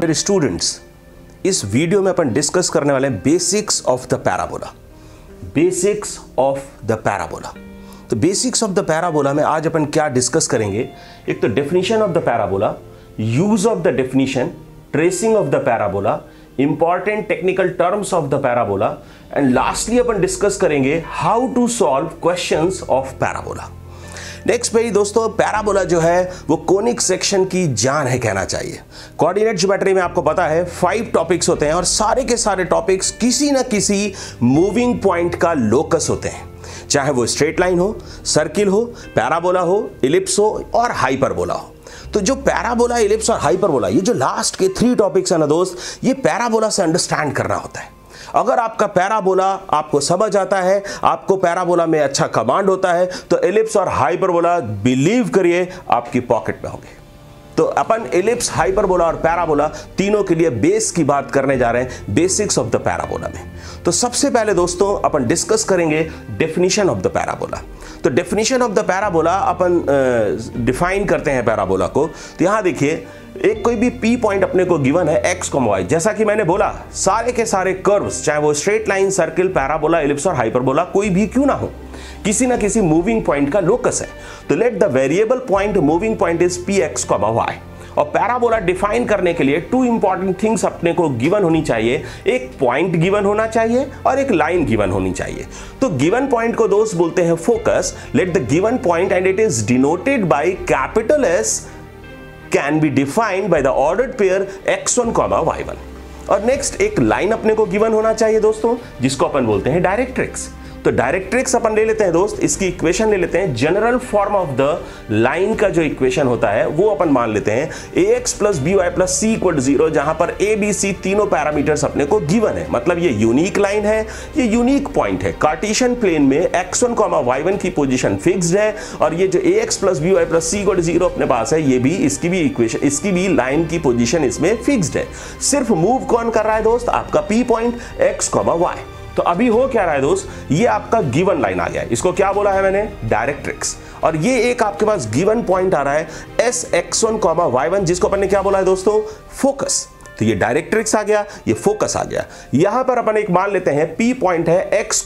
Dear students, इस video में अपन discuss करने वाले हैं basics of the parabola. Basics of the parabola. तो बेसिक्स ऑफ द पैराबोला में आज अपन क्या डिस्कस करेंगे, एक तो definition of the parabola, use of the definition, tracing of the parabola, important technical terms of the parabola and lastly अपन discuss करेंगे how to solve questions of parabola. Next भाई दोस्तों, पैराबोला जो है वो कोनिक सेक्शन की जान है कहना चाहिए। कोऑर्डिनेट ज्योमेट्री में आपको पता है 5 टॉपिक्स होते हैं और सारे के सारे टॉपिक्स किसी ना किसी मूविंग पॉइंट का लोकस होते हैं, चाहे वो स्ट्रेट लाइन हो, सर्किल हो, पैराबोला हो, इलिप्स हो और हाइपरबोला हो। तो जो पैराबोला, इलिप्स और हाइपरबोला, ये जो लास्ट के 3 टॉपिक्स है ना दोस्त, ये पैराबोला से अंडरस्टैंड करना होता है। अगर आपका पैराबोला आपको समझ आता है, आपको पैराबोला में अच्छा कमांड होता है, तो इलिप्स और हाइपरबोला बिलीव करिए आपकी पॉकेट में होंगे। तो अपन इलिप्स, हाइपरबोला और पैराबोला तीनों के लिए बेस की बात करने जा रहे हैं, बेसिक्स ऑफ द पैराबोला में। तो सबसे पहले दोस्तों अपन डिस्कस करेंगे डेफिनेशन ऑफ द पैराबोला। तो definition of the parabola upon define करते हैं पैराबोला को। तो यहां देखिए, एक कोई भी पी पॉइंट अपने को गिवन है x, y, जैसा कि मैंने बोला सारे के सारे कर्व्स, चाहे वो straight line, circle, parabola, ellipse और हाइपरबोला कोई भी क्यों ना हो, किसी ना किसी मूविंग पॉइंट का लोकस है। तो let the variable point moving point is px, y। और पैराबोला डिफाइन करने के लिए 2 इंपॉर्टेंट थिंग्स अपने को गिवन होनी चाहिए। एक पॉइंट गिवन होना चाहिए और एक लाइन गिवन होनी चाहिए। तो गिवन पॉइंट को दोस्त बोलते हैं focus. Let the given point and it is denoted by capital S can be defined by the ordered pair x1, y1। और नेक्स्ट एक लाइन अपने को गिवन होना चाहिए दोस्तों, जिसको अपन बोलते हैं डायरेक्ट्रिक्स। तो डायरेक्ट्रिक्स अपन ले लेते हैं दोस्त, इसकी इक्वेशन ले लेते हैं। General form of the line का जो इक्वेशन होता है वो अपन मान लेते हैं ax + by + c = 0, जहां पर a, b, c तीनों पैरामीटर्स अपने को गिवन है। मतलब ये यूनिक लाइन है, ये यूनिक पॉइंट है। कार्टेशियन प्लेन में x1, y1 की पोजीशन फिक्स्ड है और ये जो ax + by + c = 0 अपने पास है, ये भी इसकी भी इक्वेशन, इसकी भी लाइन की पोजीशन इसमें फिक्स्ड है। सिर्फ मूव कौन कर रहा है दोस्त? आपका p पॉइंट x, y। तो अभी हो क्या रहा है दोस्त, ये आपका गिवन लाइन आ गया है। इसको क्या बोला है मैंने? डायरेक्ट्रिक्स। और ये एक आपके पास गिवन पॉइंट आ रहा है s, x1, y1, जिसको अपन ने क्या बोला है दोस्तों? फोकस। तो ये डायरेक्ट्रिक्स आ गया, ये फोकस आ गया। यहां पर अपन एक मान लेते हैं p पॉइंट है x,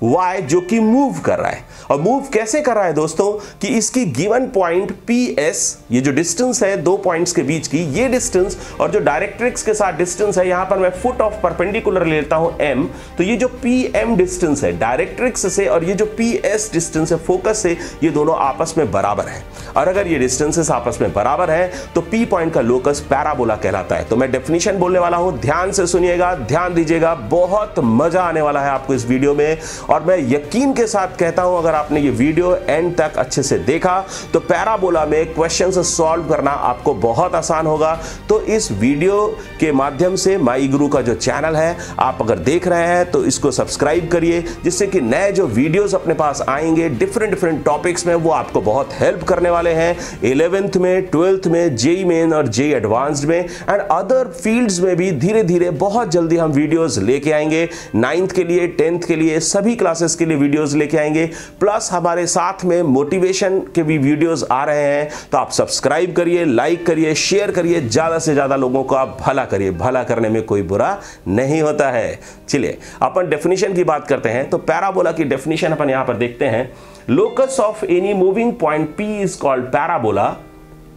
y, जो कि मूव कर रहा है। और मूव कैसे कर रहा है दोस्तों कि इसकी गिवन पॉइंट ps, ये जो डिस्टेंस है 2 पॉइंट्स के बीच की, ये डिस्टेंस और जो डायरेक्ट्रिक्स के साथ डिस्टेंस है, यहां पर मैं फुट ऑफ परपेंडिकुलर ले लेता हूं m। तो ये जो pm डिस्टेंस है डायरेक्ट्रिक्स से और ये जो ps डिस्टेंस है फोकस से, ये दोनों आपस में बराबर है। और अगर ये डिस्टेंसेस आपस में बराबर है तो p पॉइंट का लोकस पैराबोला कहलाता है। तो मैं डेफिनेशन बोलने वाला हूं, ध्यान से सुनिएगा, ध्यान दीजिएगा, बहुत मजा आने वाला है आपको इस वीडियो में। और मैं यकीन के साथ कहता हूं, अगर आपने ये वीडियो एंड तक अच्छे से देखा तो पैराबोला में क्वेश्चंस सॉल्व करना आपको बहुत आसान होगा। तो इस वीडियो के माध्यम से माई गुरु का जो चैनल है, आप अगर देख रहे हैं तो इसको सब्सक्राइब करिए, जिससे कि नए जो वीडियोस अपने पास आएंगे डिफरेंट टॉपिक्स में, वो आपको बहुत हेल्प करने वाले हैं। 11th में, 12th में, जेई मेन और जेई एडवांस्ड में एंड अदर फील्ड्स में भी धीरे धीरे बहुत जल्दी हम वीडियोस लेके आएंगे। 9th के लिए, 10th के लिए, सभी क्लासेस के लिए वीडियोस लेके आएंगे। प्लस हमारे साथ में मोटिवेशन के भी वीडियोस आ रहे हैं। तो आप सब्सक्राइब करिए, लाइक करिए, शेयर करिए, ज्यादा से ज्यादा लोगों को आप भला करिए। भला करने में कोई बुरा नहीं होता है। चलिए अपन डेफिनेशन की बात करते हैं। तो पैराबोला की डेफिनेशन अपन यहां पर देखते हैं। Locus of any moving point p is called parabola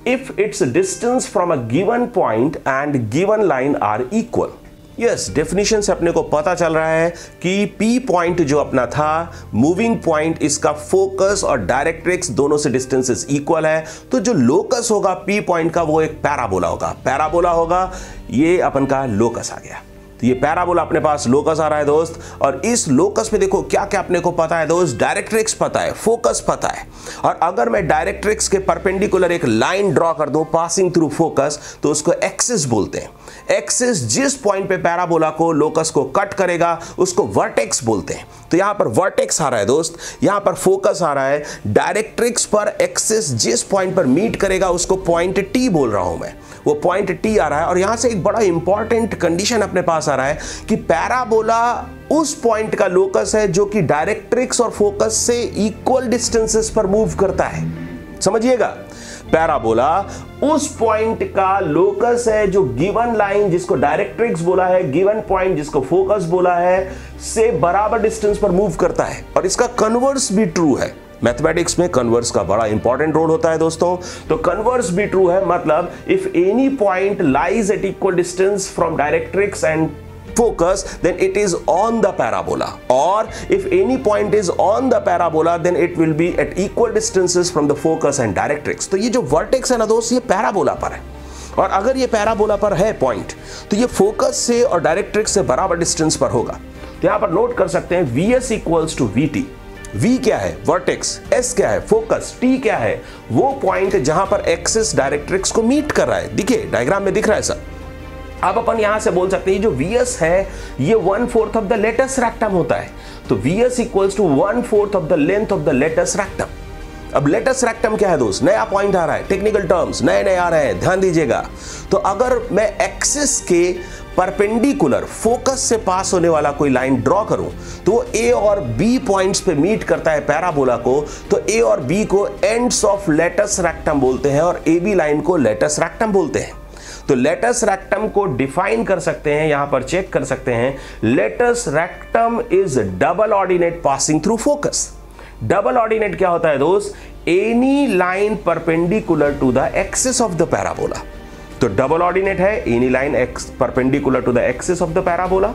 if its distance from a given point and given line are equal। Yes, definition से अपने को पता चल रहा है कि P पॉइंट जो अपना था मूविंग पॉइंट, इसका फोकस और डायरेक्ट्रिक्स दोनों से डिस्टेंसेस इक्वल है। तो जो लोकस होगा P पॉइंट का वो एक पैराबोला होगा। पैराबोला होगा, ये अपन का लोकस आ गया। तो ये पैराबोला अपने पास लोकस आ रहा है दोस्त। और इस लोकस में देखो क्या क्या अपने को पता है दोस्त? डायरेक्ट्रिक्स पता है, फोकस पता है। और अगर मैं डायरेक्ट्रिक्स के परपेंडिकुलर एक लाइन ड्रॉ कर दूं पासिंग थ्रू फोकस, तो उसको एक्सिस बोलते हैं। एक्सिस जिस पॉइंट पे पैराबोला को, लोकस को कट करेगा, उसको वर्टेक्स बोलते हैं। तो यहां पर वर्टेक्स आ रहा है दोस्त, यहां पर फोकस आ रहा है। डायरेक्ट्रिक्स पर एक्सिस जिस पॉइंट पर मीट करेगा उसको पॉइंट टी बोल रहा हूं मैं, वो पॉइंट टी आ रहा है। और यहां से एक बड़ा इंपॉर्टेंट कंडीशन अपने पास आ रहा है कि पैराबोला उस पॉइंट का लोकस है जो कि डायरेक्ट्रिक्स और फोकस से इक्वल डिस्टेंसेस पर मूव करता है। समझिएगा, पैराबोला उस पॉइंट का लोकस है जो गिवन लाइन जिसको डायरेक्ट्रिक्स बोला है, गिवन पॉइंट जिसको फोकस बोला है, से बराबर डिस्टेंस पर मूव करता है। और इसका कन्वर्स भी ट्रू है। मैथमेटिक्स में कन्वर्स का बड़ा इंपॉर्टेंट रोल होता है दोस्तों। तो कन्वर्स भी ट्रू है, मतलब if any point lies at equal distance from directrix and focus, then it is on the parabola, or if any point is on the parabola then it will be at equal distances from the focus and directrix। तो ये जो vertex है ना दोस्त, ये parabola पर है, और अगर ये पैराबोला पर है पॉइंट तो ये फोकस से और डायरेक्ट्रिक्स से बराबर डिस्टेंस पर होगा। तो यहां पर नोट कर सकते हैं Vs equals to Vt। V क्या है? वर्टेक्स। S क्या है? फोकस। T क्या है? वो पॉइंट जहां पर एक्सिस डायरेक्ट्रिक्स को मीट कर रहा है। देखिए डायग्राम में दिख रहा है सर। अब अपन यहां से बोल सकते हैं जो Vs है ये 1/4 ऑफ द लेटेस्ट रेक्टम होता है। तो Vs equals to 1/4 of the length of the latus rectum. अब लेटेस्ट रेक्टम क्या है दोस्त? नया पॉइंट आ रहा है, टेक्निकल टर्म्स नए नए आ रहे हैं, ध्यान दीजिएगा। तो अगर मैं एक्सिस के परपेंडिकुलर फोकस से पास होने वाला कोई लाइन ड्रॉ करूं तो वो A और B पॉइंट्स पे मीट करता है पैराबोला को, तो A और B को एंड्स ऑफ लेटेस्ट रेक्टम बोलते हैं और AB लाइन को लेटेस्ट रेक्टम बोलते हैं। तो लेटेस्ट रेक्टम को डिफाइन कर सकते हैं, यहां पर चेक कर सकते हैं, latus rectum is double ordinate passing through focus. Double ordinate क्या होता है दोस्त? Any line perpendicular to the axis of the parabola. तो डबल ऑर्डिनेट है any line perpendicular to the axis of the parabola.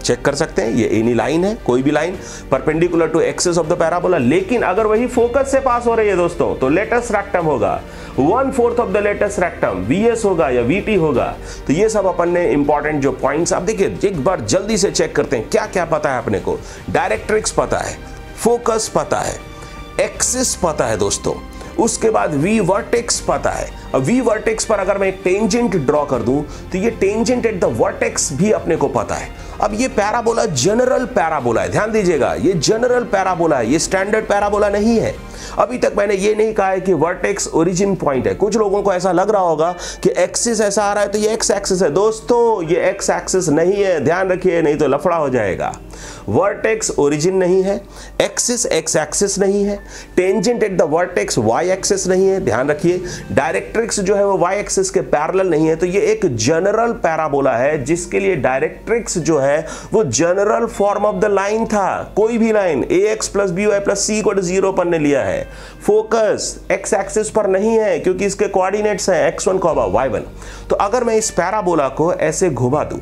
Check कर सकते हैं ये एनी लाइन है, कोई भी line perpendicular to axis of the parabola. लेकिन अगर वही फोकस से पास हो रही है दोस्तों तो लेटेस्ट रेक्टम होगा 1/4 of the latus rectum, Vs होगा या Vt होगा। तो ये सब अपन ने इंपॉर्टेंट जो पॉइंट्स, आप देखिए एक बार जल्दी से चेक करते हैं क्या क्या पता है अपने को। डायरेक्ट्रिक्स पता है, फोकस पता है, एक्सिस पता है दोस्तों, उसके बाद V वर्टेक्स पता है। अब V वर्टेक्स पर अगर मैं एक टेंजेंट ड्रॉ कर दूं तो ये टेंजेंट एट द वर्टेक्स भी अपने को पता है। अब ये पैराबोला जनरल पैराबोला है, ध्यान दीजिएगा, ये जनरल पैराबोला है, ये स्टैंडर्ड पैराबोला नहीं है। अभी तक मैंने ये नहीं कहा है कि वर्टेक्स ओरिजिन पॉइंट है। कुछ लोगों को ऐसा लग रहा होगा कि एक्सिस ऐसा आ रहा है तो ये एक्स एक्सिस है। दोस्तों ये एक्स एक्सिस नहीं है, ध्यान रखिए, नहीं तो लफड़ा हो जाएगा। वर्टेक्स ओरिजिन नहीं है, एक्सिस एक्स एक्सिस नहीं है, tangent at the vertex Y axis नहीं है, ध्यान रखिए। डायरेक्ट्रिक्स जो है वो वाई एक्सिस के पैरेलल नहीं है। तो ये एक जनरल पैराबोला है जिसके लिए डायरेक्ट्रिक्स जो है वो general form of the line था। कोई भी लाइन ax + by + c को 0 पर ने लिया है। फोकस एक्स एक्सिस पर नहीं है क्योंकि इसके कोऑर्डिनेट्स हैं x1, y1। तो अगर मैं इस पैराबोला को ऐसे घुमा दूं,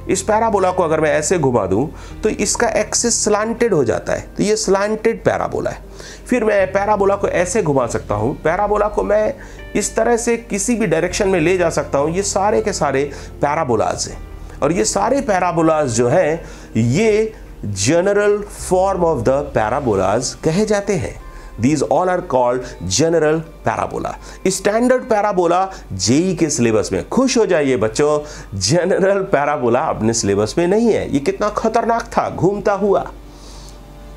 इस पैराबोला को अगर मैं ऐसे घुमा दूं तो इसका एक्सिस स्लांटेड हो जाता है, तो ये स्लांटेड पैराबोला है। फिर मैं पैराबोला को ऐसे घुमा सकता हूं, पैराबोला को मैं इस तरह से किसी भी डायरेक्शन में ले जा सकता हूं। ये सारे के सारे पैराबोलाज हैं और ये सारे पैराबोलाज जो हैं ये general form of the parabolas कहे जाते हैं। These all are called general parabola। Standard parabola JEE के सिलेबस में, खुश हो जाइए बच्चों, जनरल पैराबोला अपने सिलेबस में नहीं है। ये कितना खतरनाक था, घूमता हुआ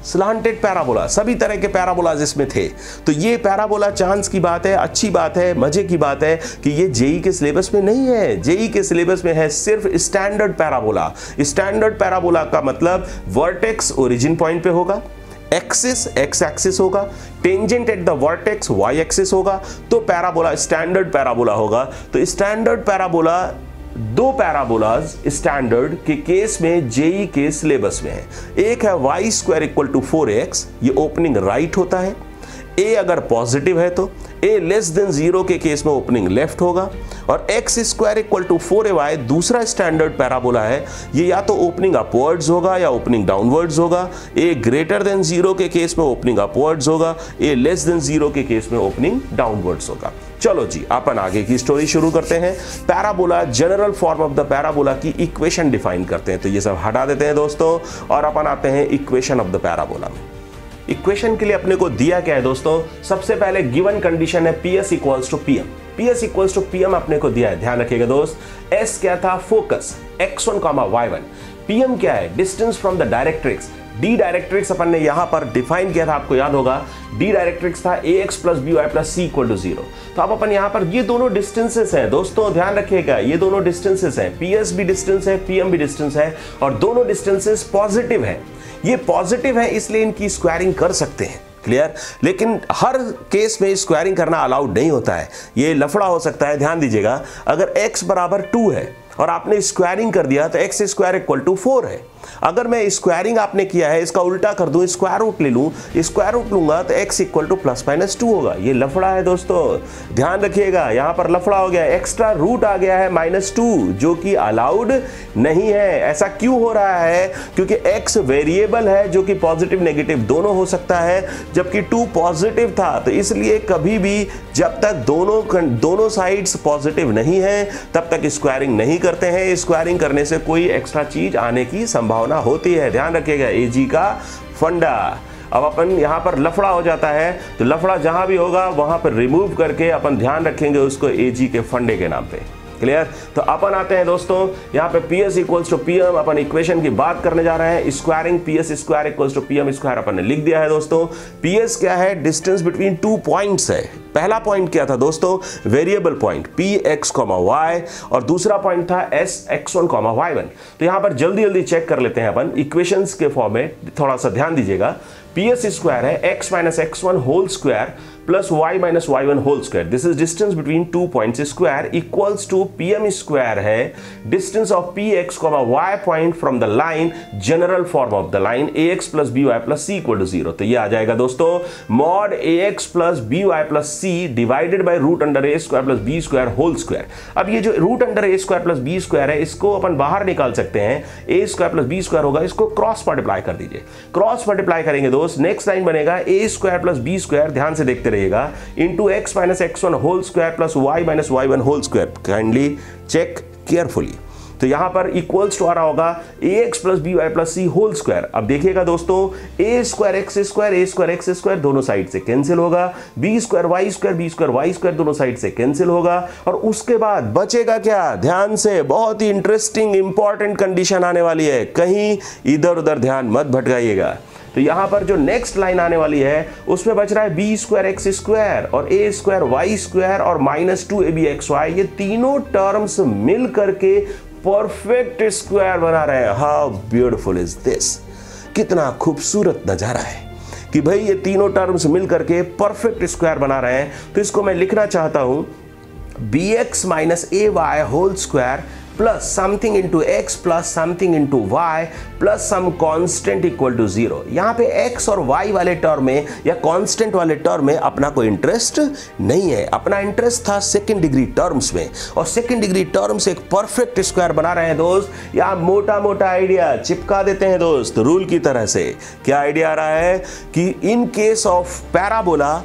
स्लांटेड पैराबोला, सभी तरह के पैराबोलाज इसमें थे। तो ये पैराबोला चांस की बात है, अच्छी बात है, मजे की बात है कि ये जेई के सिलेबस में नहीं है। जेई के सिलेबस में है सिर्फ स्टैंडर्ड पैराबोला। स्टैंडर्ड पैराबोला का मतलब वर्टेक्स ओरिजिन पॉइंट पे होगा, एक्सिस एक्स एक्सिस होगा, tangent at the vertex Y axis होगा, तो पैराबोला स्टैंडर्ड पैराबोला होगा। तो स्टैंडर्ड पैराबोला दो पैराबोलाज स्टैंडर्ड के केस में जेई के सिलेबस में है। एक है y² = 4x, ये ओपनिंग राइट होता है। a अगर पॉजिटिव है तो a <0 के केस में ओपनिंग लेफ्ट होगा, और x² = 4ay दूसरा स्टैंडर्ड पैराबोला है। ये या तो ओपनिंग अपवर्ड्स होगा या ओपनिंग डाउनवर्ड्स होगा। a < 0 के केस में ओपनिंग अपवर्ड्स होगा, a <0 के केस में ओपनिंग डाउनवर्ड्स होगा। चलो जी अपन आगे की स्टोरी शुरू करते हैं। Parabola general form of the parabola की इक्वेशन डिफाइन करते हैं। तो ये सब हटा देते हैं दोस्तों और अपन आते हैं इक्वेशन ऑफ द पैराबोला में। इक्वेशन के लिए अपने को दिया क्या है दोस्तों? सबसे पहले गिवन कंडीशन है PS = PM। PS = PM अपने को दिया है, ध्यान रखिएगा दोस्त। S क्या था? Focus x1, y1। PM क्या है? Distance from the directrix. D directrix अपन ने यहां पर डिफाइन किया था, आपको याद होगा। D डायरेक्ट्रिक्स था ax + by + c = 0। तो अब अपन यहां पर ये दोनों डिस्टेंसेस हैं दोस्तों, ध्यान रखिएगा, ये दोनों डिस्टेंसेस हैं। PS भी डिस्टेंस है, PM भी डिस्टेंस है, और दोनों डिस्टेंसेस पॉजिटिव है। ये पॉजिटिव है इसलिए इनकी स्क्वायरिंग कर सकते हैं। क्लियर। लेकिन हर केस में स्क्वायरिंग करना अलाउड नहीं होता है, ये लफड़ा हो सकता है। ध्यान दीजिएगा, अगर x बराबर 2 है और आपने स्क्वायरिंग कर दिया तो x स्क्वायर इक्वल टू 4 है। अगर मैं स्क्वायरिंग आपने किया है, इसका उल्टा कर दूं, स्क्वायर रूट ले लूं, स्क्वायर रूट लूंगा तो x equal two plus minus 2 होगा। ये लफड़ा है दोस्तों, ध्यान रखिएगा। यहां पर लफड़ा हो गया, एक्स्ट्रा रूट आ गया है -2 जो कि अलाउड नहीं है। ऐसा क्यों हो रहा है? क्योंकि x वेरिएबल है जो कि पॉजिटिव नेगेटिव दोनों हो सकता है, जबकि 2 पॉजिटिव था। तो इसलिए कभी भी जब तक दोनों साइड्स पॉजिटिव नहीं है तब तक स्क्वायरिंग नहीं करते हैं। स्क्वायरिंग करने से कोई एक्स्ट्रा चीज आने की संभावना होती है, ध्यान रखिएगा। एजी का फंडा। अब अपन यहां पर लफड़ा हो जाता है, तो लफड़ा जहां भी होगा वहां पर रिमूव करके अपन ध्यान रखेंगे उसको एजी के फंडे के नाम पे। क्लियर। तो अपन आते हैं दोस्तों यहां पे PS इक्वल्स टू PM, अपन इक्वेशन की बात करने जा रहे हैं। Squaring PS square equals to PM square अपन ने लिख दिया है दोस्तों। PS क्या है? डिस्टेंस बिटवीन 2 पॉइंट्स है। पहला पॉइंट क्या था दोस्तों? वेरिएबल पॉइंट Px, y, और दूसरा पॉइंट था Sx1, y1। तो यहां पर जल्दी जल्दी चेक कर लेते हैं अपन इक्वेशंस के फॉर्म में, थोड़ा सा ध्यान दीजिएगा। PS स्क्वायर है x minus x1 whole square plus y minus y1 whole square. This is distance between 2 points square equals to PM square है distance of Px, y point from the line, general form of the line ax plus by plus c equal to 0। तो ये आ जाएगा दोस्तों mod ax plus by plus c divided by root under a square plus b square whole square. अब ये जो root under a square plus b square है, इसको अपन बाहर निकाल सकते हैं। a square plus b square होगा, इसको क्रॉस मल्टीप्लाई कर दीजिए। क्रॉस मल्टीप्लाई करेंगे दोस्त, नेक्स्ट लाइन बनेगा a square plus b square, ध्यान से देखते रहिएगा, into x minus x1 whole square plus y minus y1 whole square. Kindly check carefully. तो यहां पर इक्वल्स टू आ रहा होगा ax plus by plus c whole square. अब देखिएगा दोस्तों, a square x square, a square x square दोनों साइड से कैंसिल होगा, b square y square, b square y square दोनों साइड से कैंसिल होगा, और उसके बाद बचेगा क्या? ध्यान से, बहुत ही इंटरेस्टिंग इंपॉर्टेंट कंडीशन आने वाली है, कहीं इधर उधर ध्यान मत भटकाइएगा। तो यहां पर जो नेक्स्ट लाइन आने वाली है उसमें बच रहा है b स्क्वायर x स्क्वायर और a स्क्वायर y स्क्वायर और -2abxy, ये तीनों टर्म्स मिल करके परफेक्ट स्क्वायर बना रहे हैं। हाउ ब्यूटीफुल इज दिस, कितना खूबसूरत नजारा है कि भाई ये तीनों टर्म्स मिल करके परफेक्ट स्क्वायर बना रहे हैं। तो इसको मैं लिखना चाहता हूं bx minus ay whole square plus something into x plus something into y plus some constant equal to 0। यहां पे x और y वाले टर्म में या कांस्टेंट वाले टर्म में अपना कोई इंटरेस्ट नहीं है, अपना इंटरेस्ट था सेकंड डिग्री टर्म्स में, और सेकंड डिग्री टर्म्स एक परफेक्ट स्क्वायर बना रहे हैं दोस्त। या मोटा मोटा आइडिया चिपका देते हैं दोस्त रूल की तरह से। क्या आइडिया आ रहा है कि इन case of parabola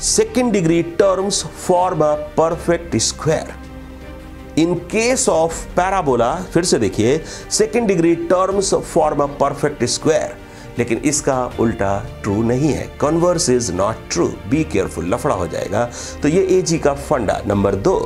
second degree terms form a perfect square. In case of parabola, फिर से देखिए, second degree terms form a perfect square, लेकिन इसका उल्टा ट्रू नहीं है, converse is not true, be careful, लफड़ा हो जाएगा। तो ये एजी का फंडा नंबर 2।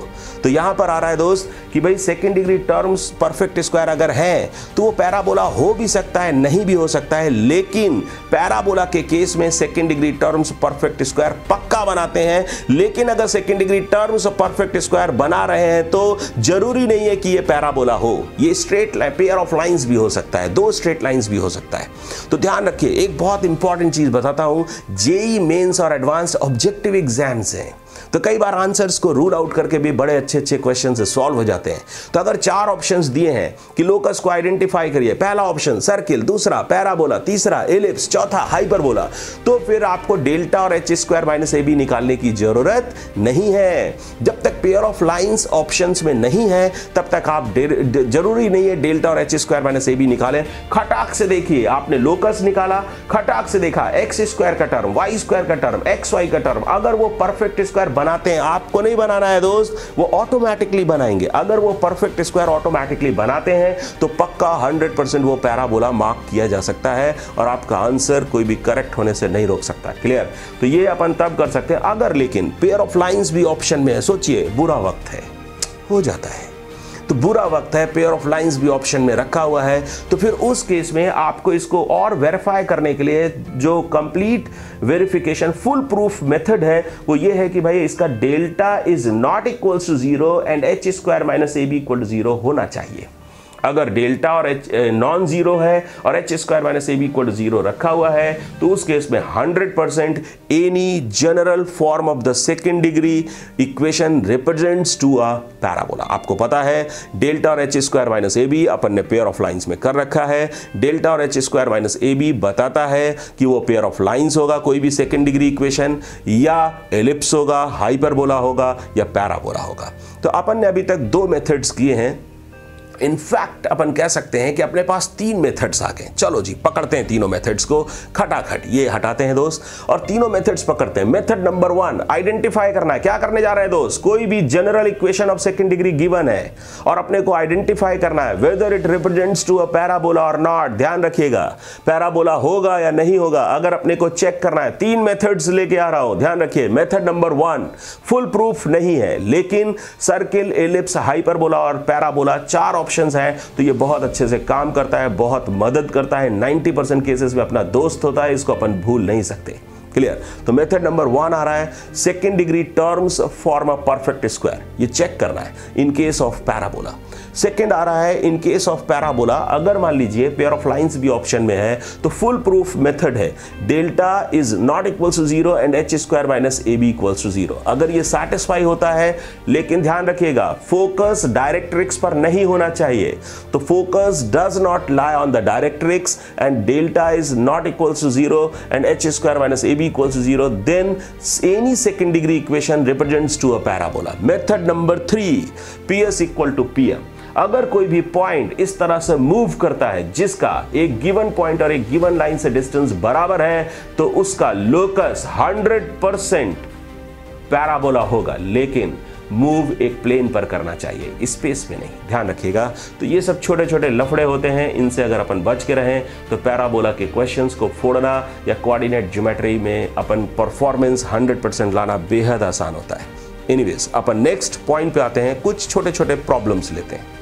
तो यहां पर आ रहा है दोस्त कि भाई second degree terms perfect square अगर है तो वो पैराबोला हो भी सकता है, नहीं भी हो सकता है, लेकिन पैराबोला के केस में second degree terms perfect square पक्का बनाते हैं। लेकिन अगर second degree terms perfect square बना रहे हैं तो जरूरी नहीं है कि ये पैराबोला हो, ये स्ट्रेट पेयर ऑफ लाइंस भी हो सकता है, 2 स्ट्रेट लाइंस भी हो सकता है। तो ध्यान रखिए, एक बहुत इंपॉर्टेंट चीज बताता हूं, जेईई मेंस और एडवांस्ड ऑब्जेक्टिव एग्जाम्स हैं तो कई बार आंसर्स को रूल आउट करके भी बड़े अच्छे अच्छे क्वेश्चन से सॉल्व हो जाते हैं। तो अगर 4 ऑप्शंस दिए हैं कि लोकस को आइडेंटिफाई करिए, पहला ऑप्शन सर्किल, दूसरा पैराबोला, तीसरा एलिप्स, चौथा हाइपरबोला, तो फिर आपको डेल्टा और h स्क्वायर माइनस ab निकालने की जरूरत नहीं है। जब तक पेयर ऑफ लाइंस ऑप्शंस में नहीं है तब तक आप जरूरी नहीं है डेल्टा और h स्क्वायर माइनस ab निकालें। खटाक से देखिए, आपने लोकस निकाला, खटाक से देखा x स्क्वायर का टर्म, y स्क्वायर का टर्म, xy का टर्म, अगर वो परफेक्ट स्क्वायर बनाते हैं, आपको नहीं बनाना है दोस्त, वो ऑटोमेटिकली बनाएंगे। अगर वो परफेक्ट स्क्वायर ऑटोमेटिकली बनाते हैं तो पक्का 100% वो पैराबोला मार्क किया जा सकता है और आपका आंसर कोई भी करेक्ट होने से नहीं रोक सकता। क्लियर? तो ये अपन तब कर सकते हैं अगर लेकिन पेयर ऑफ लाइंस भी ऑप्शन में है। सोचिए, बुरा वक्त है, हो जाता है, तो बुरा वक्त है, पेयर ऑफ लाइंस भी ऑप्शन में रखा हुआ है, तो फिर उस केस में आपको इसको और वेरीफाई करने के लिए जो complete verification full proof method है वो ये है कि भाई इसका delta is not equals to 0 and h square minus ab equal to 0 होना चाहिए। अगर डेल्टा और एच नॉन जीरो है और H square minus A B equal to zero रखा हुआ है तो उस केस में 100% any general form of the second degree equation represents to a parabola. आपको पता है डेल्टा और एच स्क्वायर माइनस ए बी अपन ने पेयर ऑफ लाइंस में कर रखा है। डेल्टा और एच स्क्वायर माइनस ए बी बताता है कि वो पेयर ऑफ लाइंस होगा, कोई भी सेकेंड डिग्री इक्वेशन, या एलिप्स होगा, हाइपरबोला होगा या पैराबोला होगा। तो अपन ने अभी तक दो मेथड्स किए हैं। इनफैक्ट अपन कह सकते हैं कि अपने पास 3 मेथड्स आ गए। चलो जी पकड़ते हैं तीनों मेथड्स को खटाखट, ये हटाते हैं दोस्त और तीनों मेथड्स पकड़ते हैं। मेथड नंबर 1 आइडेंटिफाई करना है। क्या करने जा रहे हैं दोस्त? कोई भी general equation of second degree given है और अपने को आइडेंटिफाई करना है whether it represents to a parabola और नॉट। ध्यान रखिएगा पैराबोला होगा या नहीं होगा अगर अपने को चेक करना है। 3 मेथड्स लेके आ रहा हूं, ध्यान रखिए। मेथड नंबर 1 फुल प्रूफ नहीं है लेकिन सर्किल, एलिप्स, हाइपरबोला और पैराबोला 4 ऑप्शंस हैं तो ये बहुत अच्छे से काम करता है, बहुत मदद करता है। 90% केसेस में अपना दोस्त होता है, इसको अपन भूल नहीं सकते। क्लियर? तो मेथड नंबर 1 आ रहा है second degree terms form a perfect square, ये चेक करना है in case of parabola. Second आ रहा है इन केस ऑफ पैराबोला अगर मान लीजिए पेयर ऑफ लाइंस भी ऑप्शन में है तो फुल प्रूफ मेथड है delta is not equals to 0 and H square minus A B equals to 0। अगर ये सैटिस्फाई होता है, लेकिन ध्यान रखिएगा फोकस डायरेक्ट्रिक्स पर नहीं होना चाहिए। तो focus does not lie on the directrix and delta is not equals to 0 and H square minus A B equals to 0, then any second degree equation represents to a parabola. Method number 3 PS equal to PM. अगर कोई भी point इस तरह से move करता है जिसका एक गिवन पॉइंट और एक गिवन लाइन से डिस्टेंस बराबर है तो उसका लोकस 100% पैराबोला होगा, लेकिन मूव एक प्लेन पर करना चाहिए, स्पेस में नहीं। ध्यान रखिएगा। तो ये सब छोटे छोटे लफड़े होते हैं, इनसे अगर अपन बच के रहें तो पैराबोला के क्वेश्चंस को फोड़ना या कोऑर्डिनेट ज्योमेट्री में अपन परफॉर्मेंस 100% लाना बेहद आसान होता है। एनीवेज अपन नेक्स्ट पॉइंट पे आते हैं, कुछ छोटे छोटे प्रॉब्लम्स लेते हैं।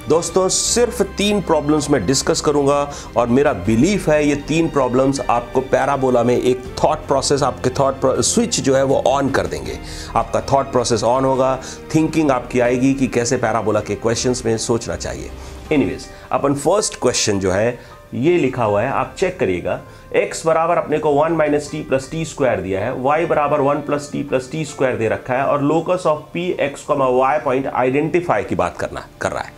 दोस्तों सिर्फ 3 प्रॉब्लम्स मैं डिस्कस करूंगा और मेरा बिलीफ है ये 3 प्रॉब्लम्स आपको पैराबोला में एक थॉट प्रोसेस, आपके थॉट स्विच जो है वो ऑन कर देंगे। आपका थॉट प्रोसेस ऑन होगा, थिंकिंग आपकी आएगी कि कैसे पैराबोला के क्वेश्चंस में सोचना चाहिए। एनीवेज अपन फर्स्ट क्वेश्चन जो है ये लिखा हुआ है, आप चेक करिएगा। x बराबर अपने को 1 minus T plus T square दिया है, y बराबर 1 प्लस टी स्क्वायर दे रखा है और locus of P x y point identify की बात कर रहा है।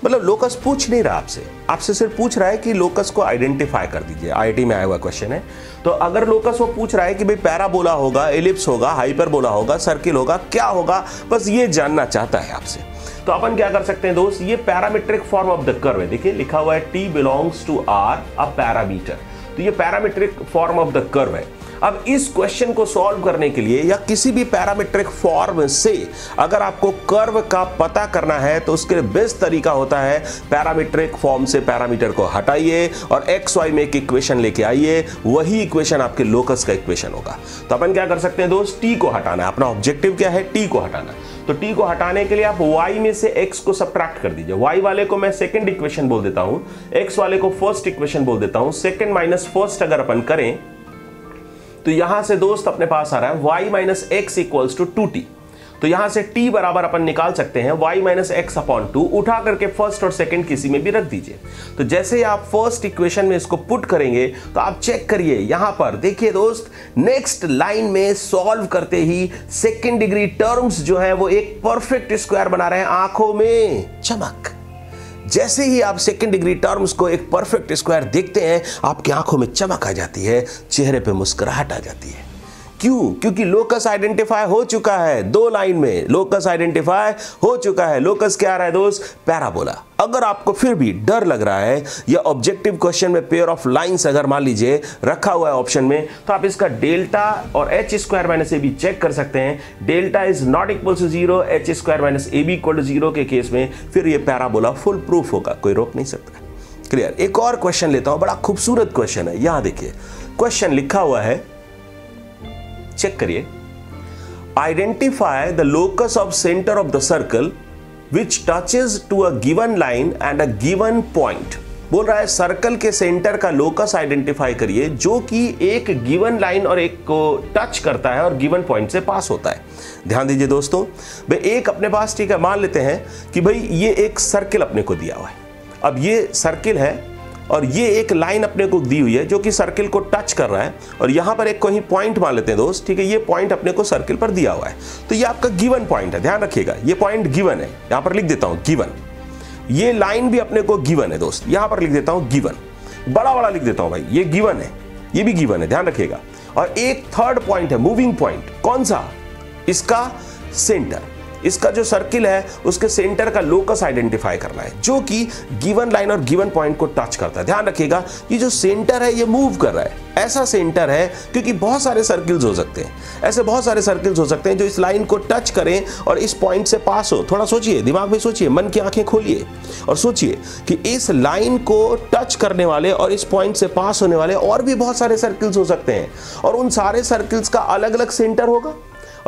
मतलब लोकस पूछ नहीं रहा आपसे सिर्फ पूछ रहा है कि लोकस को आइडेंटिफाई कर दीजिए। आईआईटी में आया हुआ क्वेश्चन है। तो अगर लोकस वो पूछ रहा है कि भाई पैराबोला होगा, एलिप्स होगा, हाइपरबोला होगा, सर्किल होगा, क्या होगा, बस ये जानना चाहता है आपसे। तो अपन क्या कर सकते हैं दोस्त, ये parametric form of the curve है। देखिए लिखा हुआ है t belongs to r a parameter, तो ये parametric form of the curve है। अब इस क्वेश्चन को सॉल्व करने के लिए या किसी भी पैरामीट्रिक फॉर्म से अगर आपको कर्व का पता करना है तो उसके लिए बेस्ट तरीका होता है पैरामीट्रिक फॉर्म से पैरामीटर को हटाइए और एक्स वाई में एक इक्वेशन लेके आइए, वही इक्वेशन आपके लोकस का इक्वेशन होगा। तो अपन क्या कर सकते हैं दोस्त, टी को हटाना है। अपना ऑब्जेक्टिव क्या है, टी को हटाना। तो टी को हटाने के लिए आप y में से x को सब्ट्रैक्ट कर दीजिए। y वाले को मैं सेकंड इक्वेशन बोल देता हूं, x वाले को फर्स्ट इक्वेशन बोल देता हूं। सेकंड माइनस फर्स्ट अगर अपन करें तो यहां से दोस्त अपने पास आ रहा है y minus x equals to 2t। तो यहां से t बराबर अपन निकाल सकते हैं y माइनस एक्स अपॉन 2, उठा करके फर्स्ट और सेकंड किसी में भी रख दीजिए। तो जैसे ही आप फर्स्ट इक्वेशन में इसको पुट करेंगे तो आप चेक करिए यहां पर, देखिए दोस्त नेक्स्ट लाइन में सॉल्व करते ही सेकंड डिग्री टर्म्स जो है वो एक परफेक्ट स्क्वायर बना रहे हैं, आंखों में चमक। जैसे ही आप सेकंड डिग्री टर्म्स को एक परफेक्ट स्क्वायर देखते हैं आपकी आंखों में चमक आ जाती है, चेहरे पे मुस्कुराहट आ जाती है। क्यों? क्योंकि लोकस आइडेंटिफाई हो चुका है। 2 लाइन में लोकस आइडेंटिफाई हो चुका है। लोकस क्या आ रहा है दोस्त, पैराबोला। अगर आपको फिर भी डर लग रहा है या ऑब्जेक्टिव क्वेश्चन में पेयर ऑफ लाइंस अगर मान लीजिए रखा हुआ है ऑप्शन में, तो आप इसका डेल्टा और एच स्क्वायर माइनस ए बी चेक कर सकते हैं। Delta is not equal to 0, h square minus A B equal to 0 के केस में फिर ये पैराबोला फुल प्रूफ होगा, कोई रोक नहीं सकता। क्लियर? एक और क्वेश्चन लेता हूं, बड़ा खूबसूरत क्वेश्चन है। यहां देखिए क्वेश्चन लिखा हुआ है, चेक करिए। Identify the locus of centre of the circle which touches to a given line and a given point बोल रहा है सर्कल के सेंटर का लोकस आइडेंटिफाई करिए जो कि एक गिवन लाइन और एक को टच करता है और गिवन पॉइंट से पास होता है। ध्यान दीजिए दोस्तों, भाई एक अपने पास, ठीक है, मान लेते हैं कि भाई ये एक सर्किल अपने को दिया हुआ है। अब ये सर्किल है और ये एक लाइन अपने को दी हुई है जो कि सर्किल को टच कर रहा है, और यहां पर एक कहीं पॉइंट मान लेते हैं दोस्त, ठीक है, ये पॉइंट अपने को सर्किल पर दिया हुआ है। तो ये आपका गिवन पॉइंट है, ध्यान रखिएगा, ये पॉइंट गिवन है, यहां पर लिख देता हूं गिवन। ये लाइन भी अपने को गिवन है दोस्त, यहां पर लिख देता हूं गिवन, बड़ा बड़ा लिख देता हूं भाई, ये गिवन है, ये भी गिवन है, ध्यान रखिएगा। और एक थर्ड पॉइंट है, मूविंग पॉइंट, कौन सा? इसका सेंटर, इसका जो सर्किल है उसके सेंटर का लोकस आइडेंटिफाई करना है जो कि गिवन लाइन और गिवन पॉइंट को टच करता है। ध्यान रखिएगा, ये जो सेंटर है ये मूव कर रहा है, ऐसा सेंटर है, क्योंकि बहुत सारे सर्किल्स हो सकते हैं, ऐसे बहुत सारे सर्किल्स हो सकते हैं जो इस लाइन को टच करें और इस पॉइंट से पास हो। थोड़ा सोचिए, दिमाग में सोचिए, मन की आंखें खोलिए और सोचिए कि इस लाइन को टच करने वाले और इस पॉइंट से पास होने वाले और भी बहुत सारे सर्किल्स हो सकते हैं, और उन सारे सर्किल्स का अलग अलग सेंटर होगा।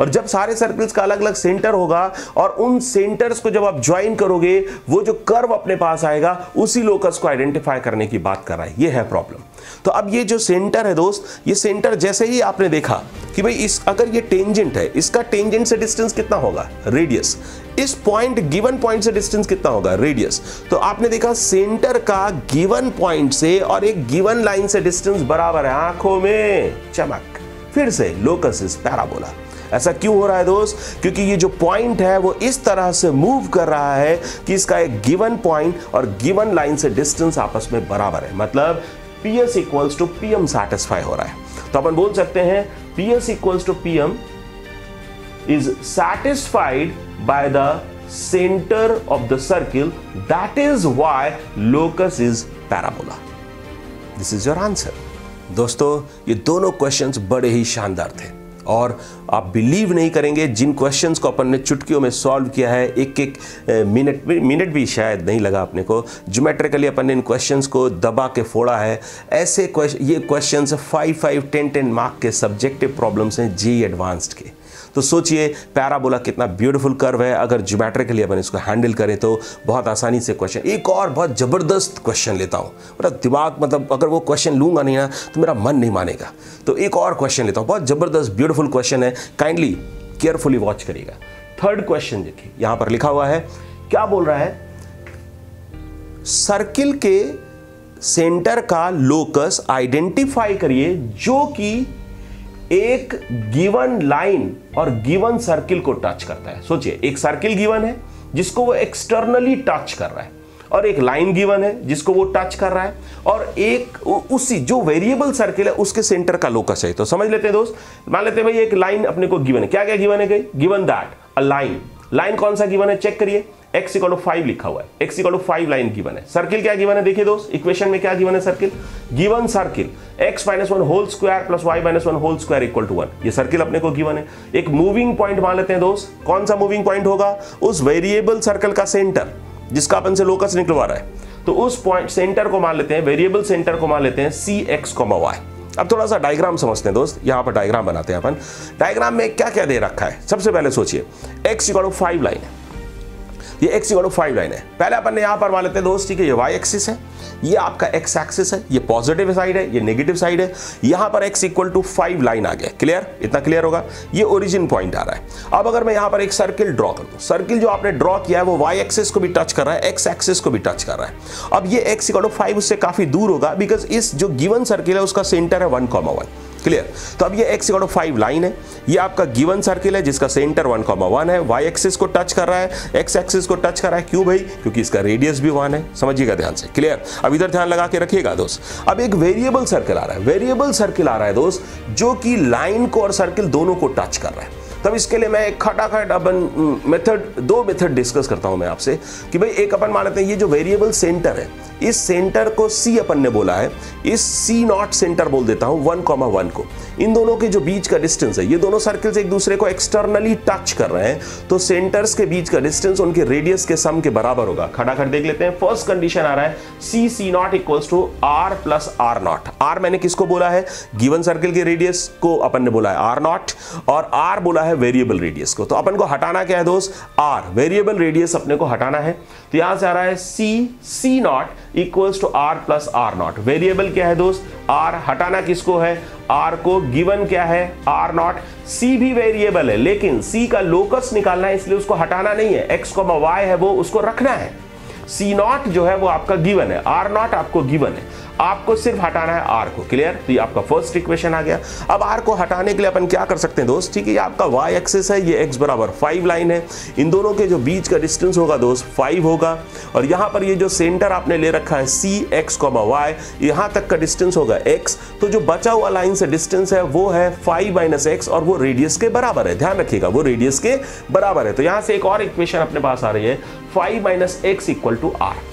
और जब सारे सर्कल्स का अलग अलग सेंटर होगा और उन सेंटर्स को जब आप ज्वाइन करोगे, वो जो कर्व अपने पास आएगा उसी लोकस को आइडेंटिफाई करने की बात कर रहा है। ये है प्रॉब्लम। तो अब ये जो सेंटर है दोस्त, ये सेंटर जैसे ही आपने देखा कि भाई इस अगर ये टेंजेंट है, इसका टेंजेंट से डिस्टेंस कितना होगा? रेडियस। इस पॉइंट गिवन पॉइंट से डिस्टेंस कितना होगा? रेडियस। तो आपने देखा सेंटर का गिवन पॉइंट से और एक गिवन लाइन से डिस्टेंस बराबर है, आंखों में चमक। फिर से लोकस इज पैराबोला। ऐसा क्यों हो रहा है दोस्त? क्योंकि ये जो पॉइंट है वो इस तरह से मूव कर रहा है कि इसका एक गिवन पॉइंट और गिवन लाइन से डिस्टेंस आपस में बराबर है, मतलब PS equals to PM satisfy हो रहा है। तो अपन बोल सकते हैं PS equals to PM is satisfied by the centre of the circle, that is why locus is parabola. This is your answer. दोस्तों, ये दोनों क्वेश्चंस बड़े ही शानदार थे और आप बिलीव नहीं करेंगे, जिन क्वेश्चंस को अपन ने चुटकियों में सॉल्व किया है, एक एक मिनट भी शायद नहीं लगा अपने को, ज्योमेट्रिकली अपन ने इन क्वेश्चंस को दबा के फोड़ा है। ऐसे ये क्वेश्चंस 5, 10 मार्क के सब्जेक्टिव प्रॉब्लम्स हैं JEE एडवांस्ड के। तो सोचिए पैराबोला कितना ब्यूटीफुल कर्व है, अगर ज्योमेट्रिकली अपन इसको हैंडल करें तो बहुत आसानी से क्वेश्चन। एक और बहुत ज़बरदस्त क्वेश्चन लेता हूँ, मेरा दिमाग, मतलब अगर वो क्वेश्चन लूँगा नहीं ना तो मेरा मन नहीं मानेगा। तो एक और क्वेश्चन लेता हूँ, बहुत ज़बरदस्त ब्यूटीफुल क्वेश्चन है, काइंडली केयरफुली वॉच करिएगा। थर्ड क्वेश्चन देखिए, यहाँ पर लिखा हुआ है, क्या बोल रहा है? सर्किल के सेंटर का लोकस आइडेंटिफाई करिए जो कि एक गिवन लाइन और गिवन सर्किल को टच करता है। सोचिए, एक सर्किल गिवन है जिसको वो एक्सटर्नली टच कर रहा है, और एक लाइन गिवन है जिसको वो टच कर रहा है, और एक उसी जो वेरिएबल सर्किल है उसके सेंटर का लोकस है। तो समझ लेते हैं दोस्त, मान लेते हैं भाई एक लाइन अपने को गिवन है। क्या क्या गिवन है? Given that a line, line कौन सा गिवन है चेक करिए, x = 5 लिखा हुआ है, x = 5 लाइन गिवन है। सर्किल क्या गिवन है? देखिए दोस्त, इक्वेशन में क्या गिवन है? Circle given circle x - 1 whole square plus y - 1 whole square = 1। ये सर्किल अपने को गिवन है। एक मूविंग पॉइंट मान लेते हैं दोस्त, कौन सा मूविंग पॉइंट होगा? उस वेरिएबल सर्कल का सेंटर जिसका अपन से लोकस निकलवा रहा है। तो उस पॉइंट सेंटर को मान लेते हैं, वेरिएबल सेंटर को मान लेते हैं CX, Y। अब थोड़ा सा डायग्राम समझते हैं दोस्त, यहां पर डायग्राम बनाते हैं अपन। डायग्राम में क्या क्या दे रखा है? सबसे पहले सोचिए, x = 5 लाइन है, ये x = 5 लाइन है। पहले अपन ने यहां पर मान लेते हैं दोस्त, ठीक है, ये y एक्सिस है, ये आपका x एक्सिस है, ये पॉजिटिव साइड है, ये नेगेटिव साइड है। यहां पर x = 5 लाइन आ गया। क्लियर? इतना क्लियर होगा? ये ओरिजिन पॉइंट आ रहा है। अब अगर मैं यहां पर एक सर्किल ड्रॉ कर दूं, सर्किल जो आपने ड्रॉ किया है वो y एक्सिस को भी टच कर रहा है, x एक्सिस को भी टच कर रहा है। अब ये x = 5 उससे काफी दूर होगा, बिकॉज इस जो गिवन सर्किल है उसका सेंटर है 1, 1। क्लियर? तो अब ये x = 5 लाइन है, ये आपका गिवन सर्किल है जिसका सेंटर 1, 1 है, y एक्सिस को टच कर रहा है, x एक्सिस को टच कर रहा है। क्यों भाई? क्योंकि इसका रेडियस भी 1 है। समझिएगा ध्यान से। क्लियर? अब इधर ध्यान लगा के रखिएगा दोस्त। अब एक वेरिएबल सर्किल आ रहा है, वेरिएबल सर्किल आ रहा है दोस्त, जो कि लाइन को और सर्किल दोनों को टच कर रहा है। तब इसके लिए मैं एक खटाखट अपन दो मेथड डिस्कस करता हूं मैं आपसे कि भाई एक अपन मान लेते हैं ये जो वेरिएबल सेंटर है, इस सेंटर को C अपन ने बोला है, इस C0 सेंटर बोल देता हूं 1, 1 को। इन दोनों के जो बीच का डिस्टेंस है, ये दोनों सर्किल्स एक दूसरे को एक्सटर्नली टच कर रहे हैं, तो सेंटर्स के बीच का डिस्टेंस उनके रेडियस के सम के बराबर होगा। खटाखट देख लेते हैं। फर्स्ट कंडीशन आ रहा है C0 = R + R0। R मैंने किसको बोला है? गिवन सर्किल के रेडियस को अपन ने बोला है R0, और R बोला है है वेरिएबल रेडियस को। तो अपन को हटाना क्या है दोस्त, आर, वेरिएबल रेडियस अपने को हटाना है। तो यहां से आ रहा है C not equals to R plus R naught. Variable क्या है दोस्त, आर, हटाना किसको है, आर को, गिवन क्या है आर नॉट। सी भी वेरिएबल है लेकिन सी का लोकस निकालना है इसलिए उसको हटाना नहीं है, एक्स को वाई है वो उसको रखना है। सी नॉट जो है वो आपका गिवन है, आर नॉट आपको गिवन है, आपको सिर्फ हटाना है आर को। क्लियर, तो ये आपका फर्स्ट इक्वेशन आ गया। अब आर को हटाने के लिए अपन क्या कर सकते हैं दोस्त, ठीक है, ये आपका वाई एक्सिस है, ये एक्स बराबर 5 लाइन है, इन दोनों के जो बीच का डिस्टेंस होगा दोस्त 5 होगा, और यहां पर ये जो सेंटर आपने ले रखा है सी एक्स वाई, यहां तक का डिस्टेंस होगा एक्स, तो जो बचा हुआ लाइन से डिस्टेंस है वो है 5 माइनस एक्स, और वो रेडियस के बराबर है, ध्यान रखिएगा वो रेडियस के बराबर है। तो यहां से एक और इक्वेशन अपने पास आ रही है, 5 minus x equal to r.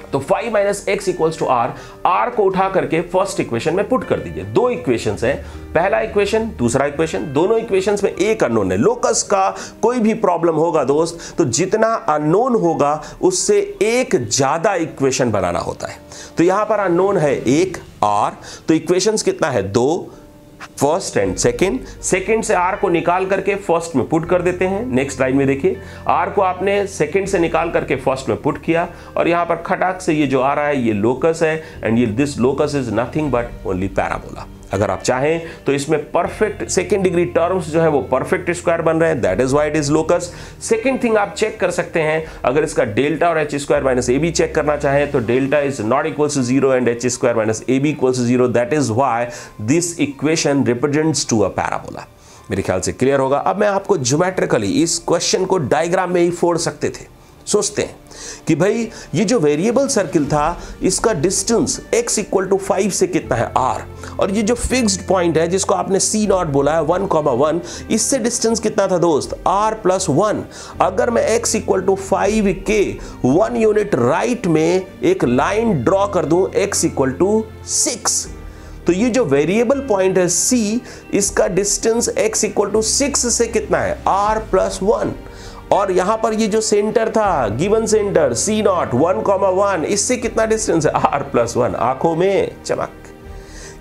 तो 5 minus x equals to r, r को उठा करके फर्स्ट इक्वेशन में पुट कर दीजिए। दो इक्वेशंस हैं, पहला इक्वेशन दूसरा इक्वेशन, दोनों इक्वेशंस में एक अननोन है। लोकस का कोई भी प्रॉब्लम होगा दोस्त तो जितना अननोन होगा उससे एक ज्यादा इक्वेशन बनाना होता है। तो यहां पर अननोन है एक आर, तो इक्वेशंस कितना है, 2, फर्स्ट एंड सेकंड से आर को निकाल करके फर्स्ट में पुट कर देते हैं। नेक्स्ट लाइन में देखिए, आर को आपने सेकंड से निकाल करके फर्स्ट में पुट किया, और यहां पर खटाक से ये जो आ रहा है ये लोकस है, एंड ये this locus is nothing but only parabola. अगर आप चाहें तो इसमें परफेक्ट सेकंड डिग्री टर्म्स जो है वो परफेक्ट स्क्वायर बन रहे हैं, that is why it is locus. Second thing आप चेक कर सकते हैं, अगर इसका डेल्टा और एच स्क्वायर माइनस ए बी चेक करना चाहें तो delta is not equal to 0 and H square minus A B equal to 0, that is why this equation represents to a parabola. मेरे ख्याल से क्लियर होगा। अब मैं आपको ज्योमेट्रिकली इस क्वेश्चन को डायग्राम में ही फोड़ सकते थे। सोचते हैं कि भाई ये जो वेरिएबल सर्किल था इसका डिस्टेंस x इक्वल टू 5 से कितना है r, और ये जो फिक्स्ड पॉइंट है जिसको आपने c नॉट बोला है 1,1, इससे डिस्टेंस कितना था दोस्त r प्लस 1। अगर मैं x इक्वल टू 5 के 1 यूनिट राइट में एक लाइन ड्रॉ कर दूं x इक्वल टू 6, तो ये जो वेरिएबल पॉइंट है c, इसका डिस्टेंस x इक्वल टू 6 से कितना है r प्लस 1, और यहां पर ये जो सेंटर था गिवन सेंटर C नॉट 1,1, इससे कितना डिस्टेंस है r प्लस 1। आंखों में चमक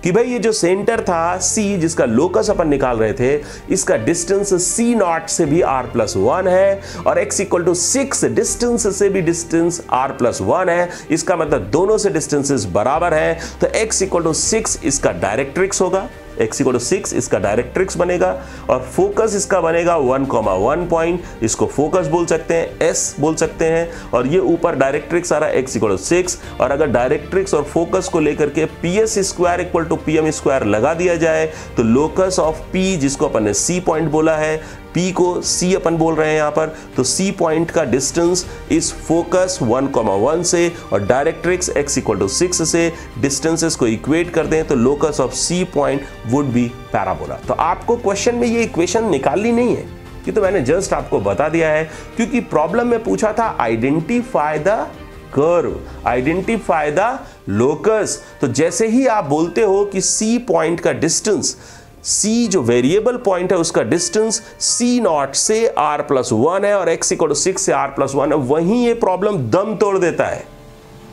कि भाई ये जो सेंटर था C जिसका लोकस अपन निकाल रहे थे, इसका डिस्टेंस C नॉट से भी r प्लस 1 है, और x इक्वल टू 6 डिस्टेंस से भी डिस्टेंस r प्लस 1 है। इसका मतलब दोनों से डिस्टेंसेस बराबर हैं, तो x इक्वल टू 6 इसका डायरेक्ट्रिक्स होगा, x इक्वल टू 6 इसका डायरेक्ट्रिक्स बनेगा, और फोकस इसका बनेगा 1,1 पॉइंट, इसको फोकस बोल सकते हैं, s बोल सकते हैं, और ये ऊपर डायरेक्ट्रिक्स आ रहा है x इक्वल टू 6, और अगर डायरेक्ट्रिक्स और फोकस को लेकर के ps square equal to pm square लगा दिया जाए तो लोकस ऑफ p, जिसको अपन ने c पॉइंट बोला है, P को C अपन बोल रहे हैं यहां पर, तो C पॉइंट का डिस्टेंस इस फोकस 1,1 से और डायरेक्ट्रिक्स x इक्वल टू 6 से डिस्टेंसेस को इक्वेट कर दें तो locus of C point would be parabola. तो आपको क्वेश्चन में ये इक्वेशन निकालनी नहीं है, ये तो मैंने जस्ट आपको बता दिया है, क्योंकि प्रॉब्लम में पूछा था identify the curve, identify the locus. तो जैसे ही आप बोलते हो कि C पॉइंट का डिस्टेंस, C जो वेरिएबल पॉइंट है उसका डिस्टेंस C नॉट से r प्लस 1 है और x इक्वल टू 6 से r प्लस 1 है, वहीं ये प्रॉब्लम दम तोड़ देता है,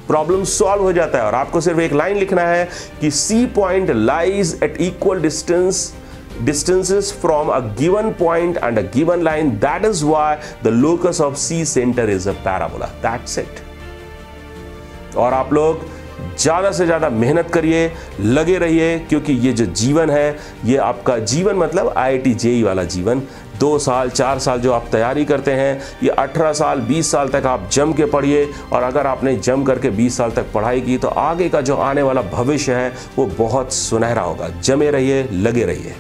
प्रॉब्लम सॉल्व हो जाता है। और आपको सिर्फ एक लाइन लिखना है कि C point lies at equal distances from a given point and a given line, that is why the locus of C center is a parabola, that's it। और आप लोग ज़्यादा से ज़्यादा मेहनत करिए, लगे रहिए, क्योंकि ये जो जीवन है ये आपका जीवन मतलब IIT JEE वाला जीवन, 2 साल 4 साल जो आप तैयारी करते हैं, ये 18 साल 20 साल तक आप जम के पढ़िए, और अगर आपने जम करके 20 साल तक पढ़ाई की तो आगे का जो आने वाला भविष्य है वो बहुत सुनहरा होगा। जमे रहिए, लगे रहिए।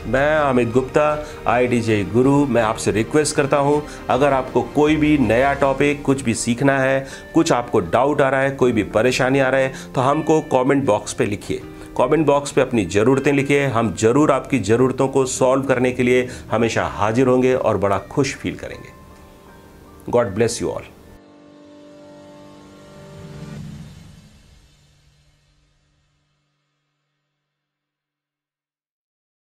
मैं अमित गुप्ता, IIT JEE गुरु, मैं आपसे रिक्वेस्ट करता हूं, अगर आपको कोई भी नया टॉपिक कुछ भी सीखना है, कुछ आपको डाउट आ रहा है, कोई भी परेशानी आ रहा है, तो हमको कमेंट बॉक्स पे लिखिए। कमेंट बॉक्स पे अपनी ज़रूरतें लिखिए, हम ज़रूर आपकी ज़रूरतों को सॉल्व करने के लिए हमेशा हाजिर होंगे और बड़ा खुश फील करेंगे। God bless you all.